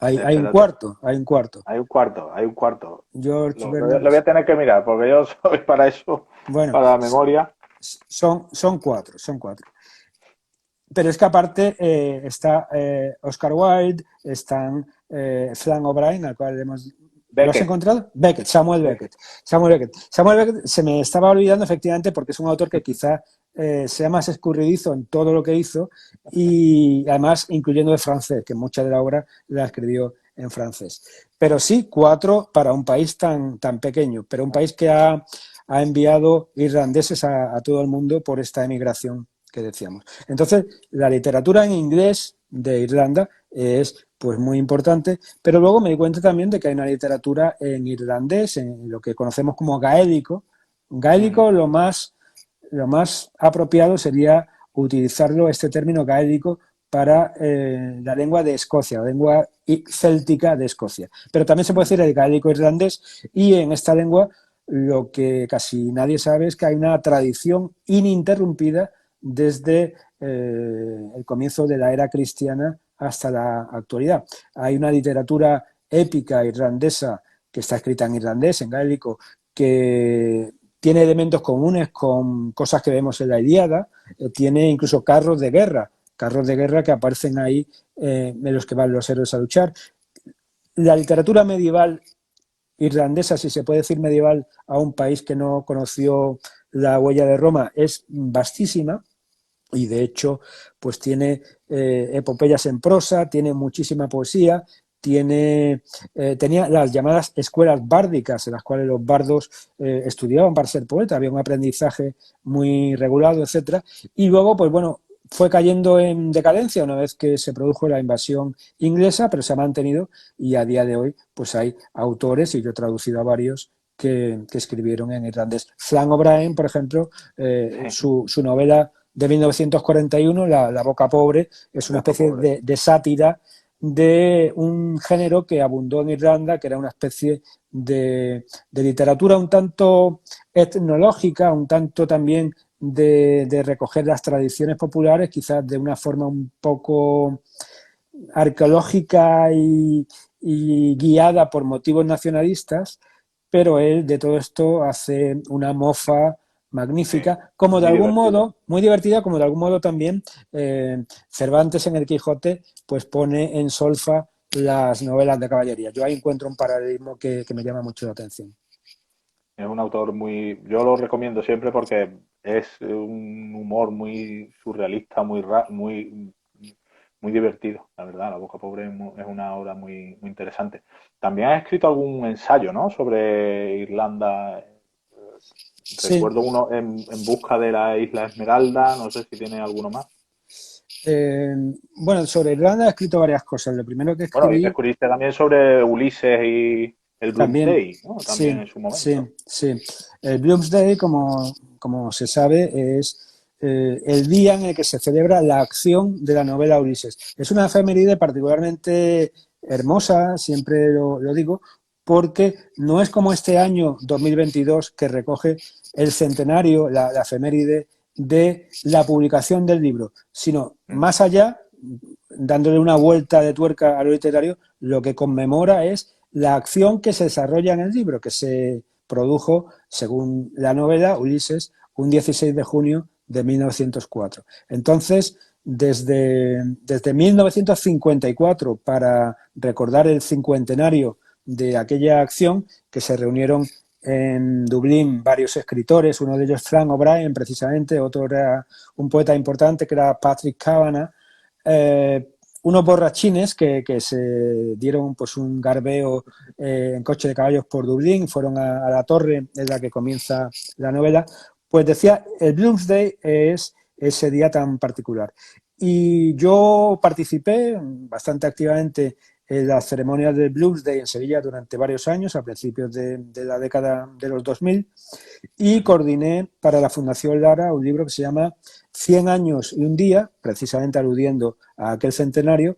Hay un Espérate. cuarto, hay un cuarto. Hay un cuarto, hay un cuarto. George Lo Bernard. voy a tener que mirar porque yo soy para eso, Bueno, para la memoria. son cuatro, son cuatro. Pero es que aparte está Oscar Wilde, están Flann O'Brien, al cual hemos... ¿Lo has Beckett. encontrado? Beckett, Samuel Beckett. Beckett. Samuel Beckett. Samuel Beckett se me estaba olvidando efectivamente porque es un autor que quizá sea más escurridizo en todo lo que hizo y además incluyendo el francés, que mucha de la obra la escribió en francés. Pero sí, cuatro para un país tan pequeño, pero un país que ha enviado irlandeses a todo el mundo por esta emigración que decíamos. Entonces, la literatura en inglés de Irlanda es pues muy importante, pero luego me di cuenta también de que hay una literatura en irlandés, en lo que conocemos como gaélico. Gaélico lo más apropiado sería utilizarlo, este término gaélico, para la lengua de Escocia, la lengua céltica de Escocia. Pero también se puede decir el gaélico irlandés y en esta lengua lo que casi nadie sabe es que hay una tradición ininterrumpida desde el comienzo de la era cristiana hasta la actualidad. Hay una literatura épica irlandesa que está escrita en irlandés, en gaélico, que tiene elementos comunes con cosas que vemos en la Ilíada, tiene incluso carros de guerra que aparecen ahí en los que van los héroes a luchar. La literatura medieval irlandesa, si se puede decir medieval a un país que no conoció la huella de Roma, es vastísima y de hecho pues tiene epopeyas en prosa, tiene muchísima poesía, tenía las llamadas escuelas bárdicas en las cuales los bardos estudiaban para ser poetas, había un aprendizaje muy regulado, etcétera, y luego pues bueno, fue cayendo en decadencia una vez que se produjo la invasión inglesa, pero se ha mantenido y a día de hoy pues hay autores, y yo he traducido a varios, que escribieron en irlandés. Flann O'Brien, por ejemplo, su novela de 1941, La Boca Pobre, es una Boca especie pobre. de sátira de un género que abundó en Irlanda, que era una especie de literatura un tanto etnológica, un tanto también de recoger las tradiciones populares, quizás de una forma un poco arqueológica y guiada por motivos nacionalistas, pero él de todo esto hace una mofa Sí, magnífica, como de muy algún divertida. modo, muy divertida, como de algún modo también Cervantes en el Quijote pues pone en solfa las novelas de caballería. Yo ahí encuentro un paralelismo que me llama mucho la atención. Es un autor muy... Yo lo recomiendo siempre porque es un humor muy surrealista, muy divertido, la verdad. La Boca Pobre es una obra muy interesante. También ha escrito algún ensayo, ¿no? Sobre Irlanda. Sí, Recuerdo uno en busca de la isla Esmeralda. No sé si tiene alguno más. eh, bueno, sobre Irlanda he escrito varias cosas. Lo primero que Bueno, y escribí escribiste también sobre Ulises y el también, Bloomsday, ¿no? También sí, en su sí, momento. sí. El Bloomsday, como se sabe, es el día en el que se celebra la acción de la novela Ulises. Es una efeméride particularmente hermosa, siempre lo digo, porque no es como este año 2022 que recoge el centenario, la efeméride de la publicación del libro, sino Mm. más allá, dándole una vuelta de tuerca a lo literario, lo que conmemora es la acción que se desarrolla en el libro, que se produjo, según la novela, Ulises, un 16 de junio de 1904. Entonces, desde 1954, para recordar el cincuentenario de aquella acción, que se reunieron en Dublín varios escritores, uno de ellos Flann O'Brien, precisamente, otro era un poeta importante que era Patrick Kavanagh, unos borrachines que se dieron pues un garbeo en coche de caballos por Dublín, fueron a la torre en la que comienza la novela, pues decía, el Bloomsday es ese día tan particular. Y yo participé bastante activamente en las ceremonias del Bloomsday en Sevilla durante varios años, a principios de la década de los 2000, y Ujú. coordiné para la Fundación Lara un libro que se llama 100 años y un día, precisamente aludiendo a aquel centenario,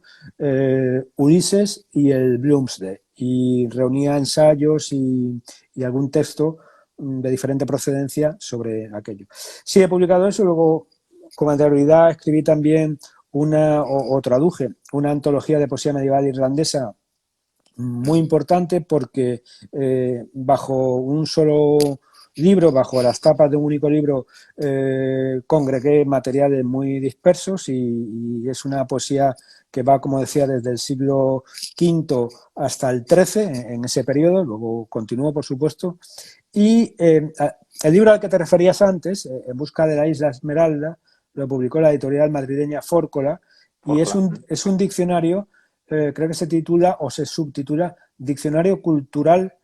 Ulises y el Bloomsday. Y reunía ensayos y algún texto de diferente procedencia sobre aquello. Sí, he publicado eso, luego con anterioridad escribí también o traduje una antología de poesía medieval irlandesa muy importante porque bajo un solo libro, bajo las tapas de un único libro, congregué materiales muy dispersos y es una poesía que va, como decía, desde el siglo V hasta el XIII, en ese periodo, luego continuó, por supuesto. Y el libro al que te referías antes, En busca de la isla Esmeralda, lo publicó la editorial madrileña Fórcola, y Fórcula. es un diccionario, creo que se titula o se subtitula Diccionario Cultural,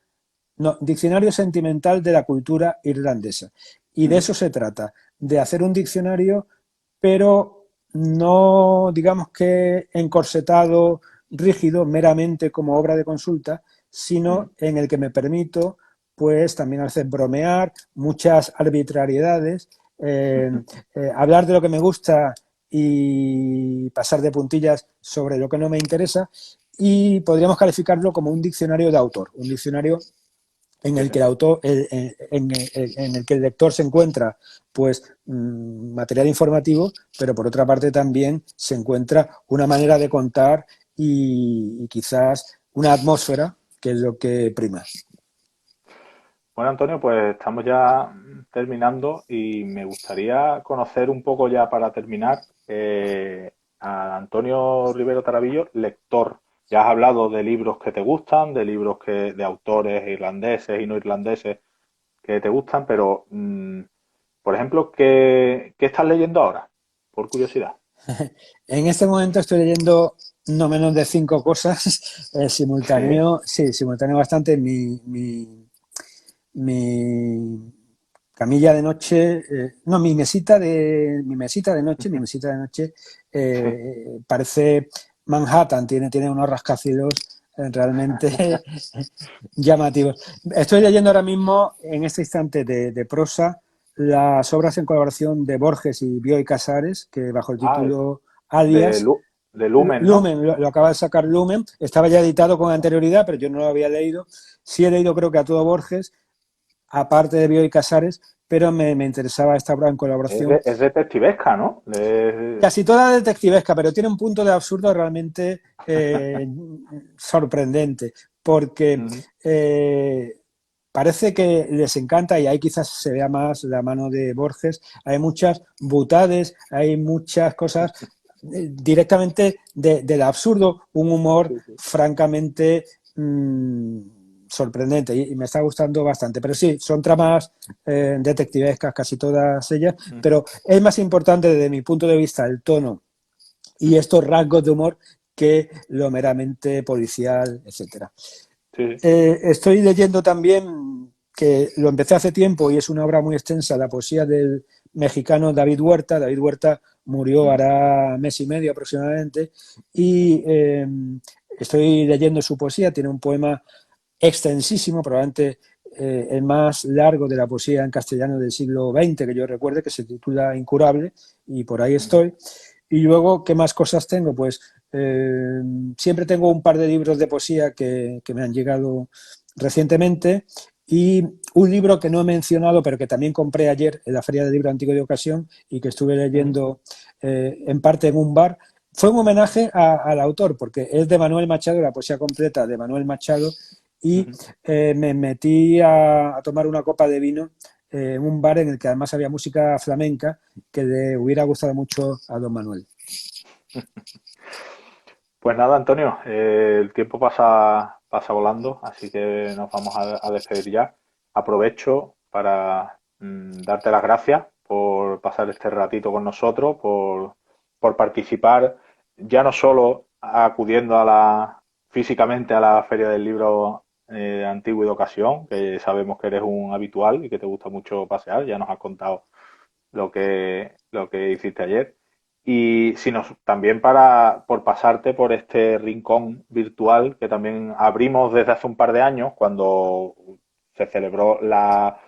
no, Diccionario Sentimental de la Cultura Irlandesa. Y de eso se trata, de hacer un diccionario, pero no, digamos que encorsetado, rígido, meramente como obra de consulta, sino en el que me permito, pues también a veces bromear, muchas arbitrariedades, hablar de lo que me gusta y pasar de puntillas sobre lo que no me interesa, y podríamos calificarlo como un diccionario de autor, un diccionario en el que el autor, en el que el lector se encuentra pues material informativo, pero por otra parte también se encuentra una manera de contar y quizás una atmósfera, que es lo que prima. Bueno, Antonio, pues estamos ya terminando y me gustaría conocer un poco ya para terminar a Antonio Rivero Tarabillo, lector. Ya has hablado de libros que te gustan, de libros de autores irlandeses y no irlandeses que te gustan, pero, por ejemplo, ¿qué estás leyendo ahora? Por curiosidad. En este momento estoy leyendo no menos de 5 cosas Sí, simultáneo, sí, simultáneo bastante. Mi camilla de noche, no, mi mesita de noche sí. parece Manhattan, tiene unos rascacielos realmente llamativos. Estoy leyendo ahora mismo, en este instante de prosa, las obras en colaboración de Borges y Bioy Casares, que bajo el Ah, título de, Alias, de Lumen, ¿no? Lumen, lo acaba de sacar Lumen, estaba ya editado con anterioridad, pero yo no lo había leído. Sí he leído creo que a todo Borges, aparte de Bioy Casares, pero me interesaba esta obra en colaboración. Es detectivesca, ¿no? Casi toda detectivesca, pero tiene un punto de absurdo realmente sorprendente, porque Ujú. parece que les encanta, y ahí quizás se vea más la mano de Borges, hay muchas butades, hay muchas cosas directamente del absurdo, un humor Sí, sí. francamente sorprendente, y me está gustando bastante. Pero sí, son tramas detectivescas casi todas ellas, Ujú. pero es más importante desde mi punto de vista el tono y estos rasgos de humor que lo meramente policial, etcétera. Sí, sí. Estoy leyendo también, que lo empecé hace tiempo y es una obra muy extensa, la poesía del mexicano David Huerta. David Huerta murió Ujú. hará mes y medio aproximadamente, y estoy leyendo su poesía. Tiene un poema extensísimo, probablemente el más largo de la poesía en castellano del siglo XX, que yo recuerde, que se titula Incurable, y por ahí Ujú. estoy. Y luego, ¿qué más cosas tengo? Pues siempre tengo un par de libros de poesía que me han llegado recientemente, y un libro que no he mencionado, pero que también compré ayer en la Feria del Libro Antiguo de Ocasión y que estuve Ujú. leyendo en parte en un bar. Fue un homenaje al autor, porque es de Manuel Machado, la poesía completa de Manuel Machado, y Ujú. me metí a tomar una copa de vino en un bar en el que además había música flamenca, que le hubiera gustado mucho a don Manuel. Pues nada, Antonio, el tiempo pasa volando, así que nos vamos a despedir ya. Aprovecho para darte las gracias por pasar este ratito con nosotros, por participar, ya no solo acudiendo físicamente a la Feria del Libro Antiguo y de Ocasión, que sabemos que eres un habitual y que te gusta mucho pasear, ya nos has contado lo que hiciste ayer. Y sino también por pasarte por este rincón virtual que también abrimos desde hace un par de años, cuando se celebró la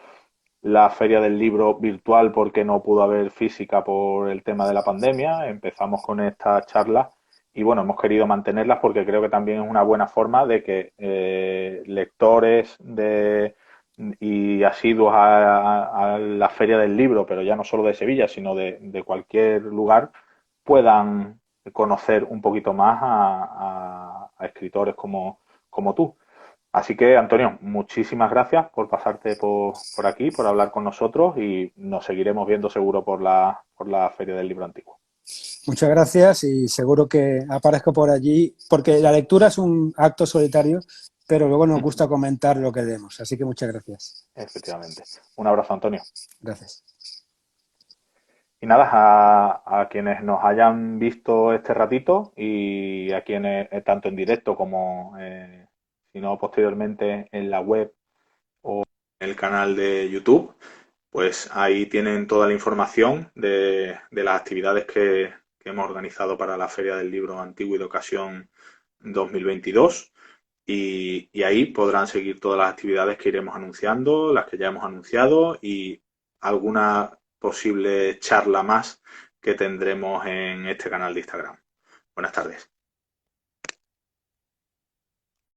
Feria del Libro virtual porque no pudo haber física por el tema de la pandemia. Empezamos con estas charlas y bueno, hemos querido mantenerlas porque creo que también es una buena forma de que lectores y asiduos a la Feria del Libro, pero ya no solo de Sevilla, sino de cualquier lugar, puedan conocer un poquito más a escritores como tú. Así que, Antonio, muchísimas gracias por pasarte por aquí, por hablar con nosotros y nos seguiremos viendo seguro por la Feria del Libro Antiguo. Muchas gracias y seguro que aparezco por allí, porque la lectura es un acto solitario, pero luego nos gusta comentar lo que leemos. Así que muchas gracias. Efectivamente. Un abrazo, Antonio. Gracias. Y nada, a quienes nos hayan visto este ratito y a quienes, tanto en directo como, si no, posteriormente en la web o en el canal de YouTube, pues ahí tienen toda la información de las actividades que hemos organizado para la Feria del Libro Antiguo y de Ocasión 2022. Y ahí podrán seguir todas las actividades que iremos anunciando, las que ya hemos anunciado y alguna posible charla más que tendremos en este canal de Instagram. Buenas tardes.